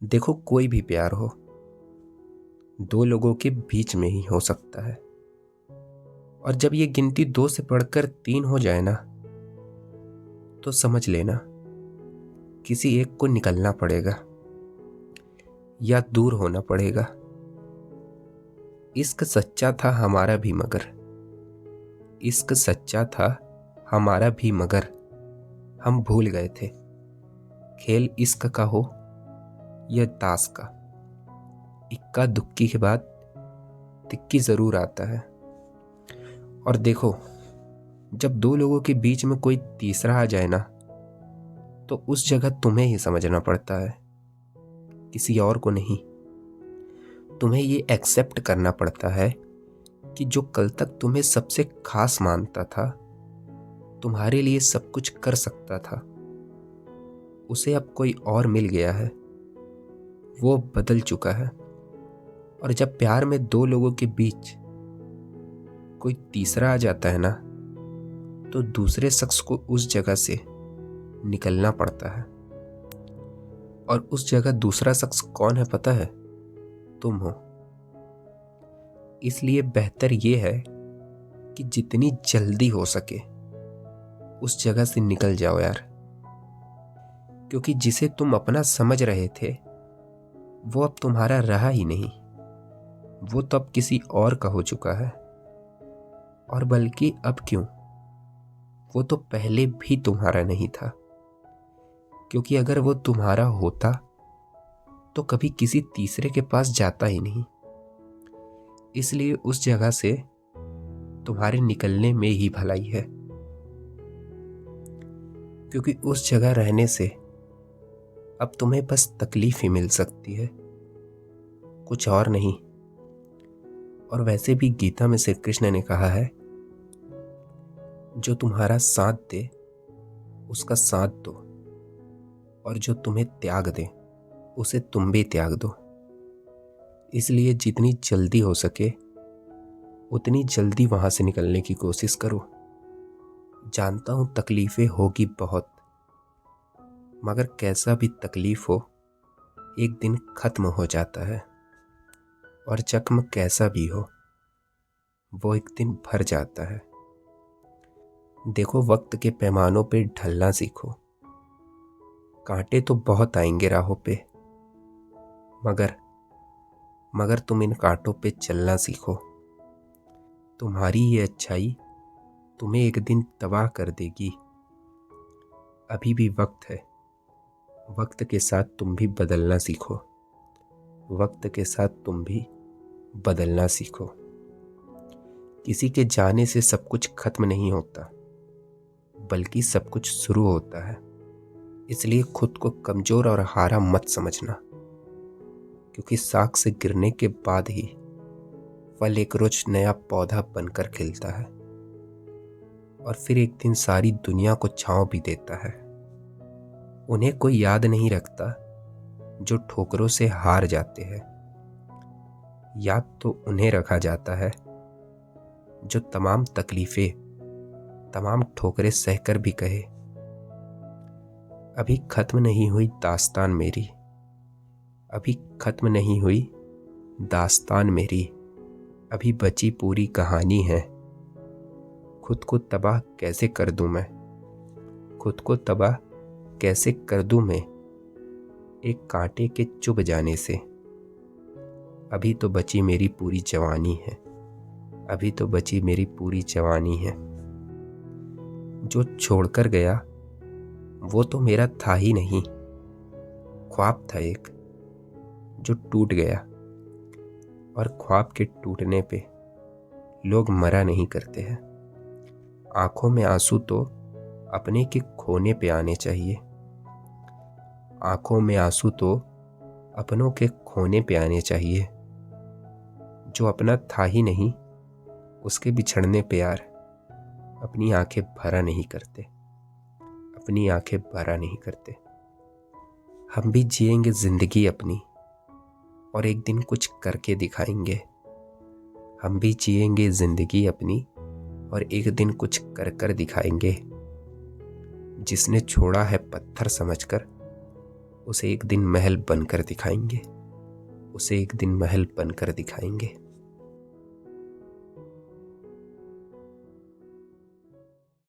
देखो, कोई भी प्यार हो, दो लोगों के बीच में ही हो सकता है। और जब ये गिनती 2 से बढ़कर 3 हो जाए ना, तो समझ लेना किसी एक को निकलना पड़ेगा या दूर होना पड़ेगा। इश्क सच्चा था हमारा भी मगर, इश्क सच्चा था हमारा भी मगर, हम भूल गए थे खेल इश्क का हो या ताश का। इक्का दुक्की के बाद तिक्की जरूर आता है। और देखो, जब दो लोगों के बीच में कोई तीसरा आ जाए ना, तो उस जगह तुम्हें ही समझना पड़ता है, किसी और को नहीं। तुम्हें ये एक्सेप्ट करना पड़ता है कि जो कल तक तुम्हें सबसे खास मानता था, तुम्हारे लिए सब कुछ कर सकता था, उसे अब कोई और मिल गया है। वो बदल चुका है। और जब प्यार में दो लोगों के बीच कोई तीसरा आ जाता है ना, तो दूसरे शख्स को उस जगह से निकलना पड़ता है। और उस जगह दूसरा शख्स कौन है पता है? तुम हो। इसलिए बेहतर ये है कि जितनी जल्दी हो सके उस जगह से निकल जाओ यार। क्योंकि जिसे तुम अपना समझ रहे थे, वो अब तुम्हारा रहा ही नहीं। वो तो अब किसी और का हो चुका है। और बल्कि अब क्यों, वो तो पहले भी तुम्हारा नहीं था। क्योंकि अगर वो तुम्हारा होता तो कभी किसी तीसरे के पास जाता ही नहीं। इसलिए उस जगह से तुम्हारे निकलने में ही भलाई है। क्योंकि उस जगह रहने से अब तुम्हें बस तकलीफ ही मिल सकती है, कुछ और नहीं। और वैसे भी गीता में श्री कृष्ण ने कहा है, जो तुम्हारा साथ दे उसका साथ दो, और जो तुम्हें त्याग दे उसे तुम भी त्याग दो। इसलिए जितनी जल्दी हो सके उतनी जल्दी वहां से निकलने की कोशिश करो। जानता हूं तकलीफें होगी बहुत, मगर कैसा भी तकलीफ हो एक दिन खत्म हो जाता है। और जख्म कैसा भी हो वो एक दिन भर जाता है। देखो, वक्त के पैमानों पे ढलना सीखो। कांटे तो बहुत आएंगे राहों पे, मगर तुम इन कांटों पे चलना सीखो। तुम्हारी ये अच्छाई तुम्हें एक दिन तबाह कर देगी। अभी भी वक्त है। वक्त के साथ तुम भी बदलना सीखो। वक्त के साथ तुम भी बदलना सीखो। किसी के जाने से सब कुछ खत्म नहीं होता, बल्कि सब कुछ शुरू होता है। इसलिए खुद को कमजोर और हारा मत समझना। क्योंकि साख से गिरने के बाद ही फल एक रोज नया पौधा बनकर खिलता है, और फिर एक दिन सारी दुनिया को छांव भी देता है। उन्हें कोई याद नहीं रखता जो ठोकरों से हार जाते हैं। याद तो उन्हें रखा जाता है जो तमाम तकलीफें, तमाम ठोकरें सहकर भी कहे, अभी खत्म नहीं हुई दास्तान मेरी, अभी खत्म नहीं हुई दास्तान मेरी, अभी बची पूरी कहानी है। खुद को तबाह कैसे कर दूं मैं, खुद को तबाह कैसे कर दूं मैं एक कांटे के चुभ जाने से। अभी तो बची मेरी पूरी जवानी है, अभी तो बची मेरी पूरी जवानी है। जो छोड़कर गया वो तो मेरा था ही नहीं, ख्वाब था एक जो टूट गया। और ख्वाब के टूटने पे लोग मरा नहीं करते हैं। आंखों में आंसू तो अपने के खोने पे आने चाहिए। आंखों में आंसू तो अपनों के खोने पे आने चाहिए। जो अपना था ही नहीं उसके बिछड़ने पे यार अपनी आंखें भरा नहीं करते, अपनी आंखें भरा नहीं करते। हम भी जिएंगे जिंदगी अपनी और एक दिन कुछ करके दिखाएंगे। हम भी जिएंगे जिंदगी अपनी और एक दिन कुछ कर कर दिखाएंगे। जिसने छोड़ा है पत्थर समझकर उसे एक दिन महल बनकर दिखाएंगे, उसे एक दिन महल बनकर दिखाएंगे।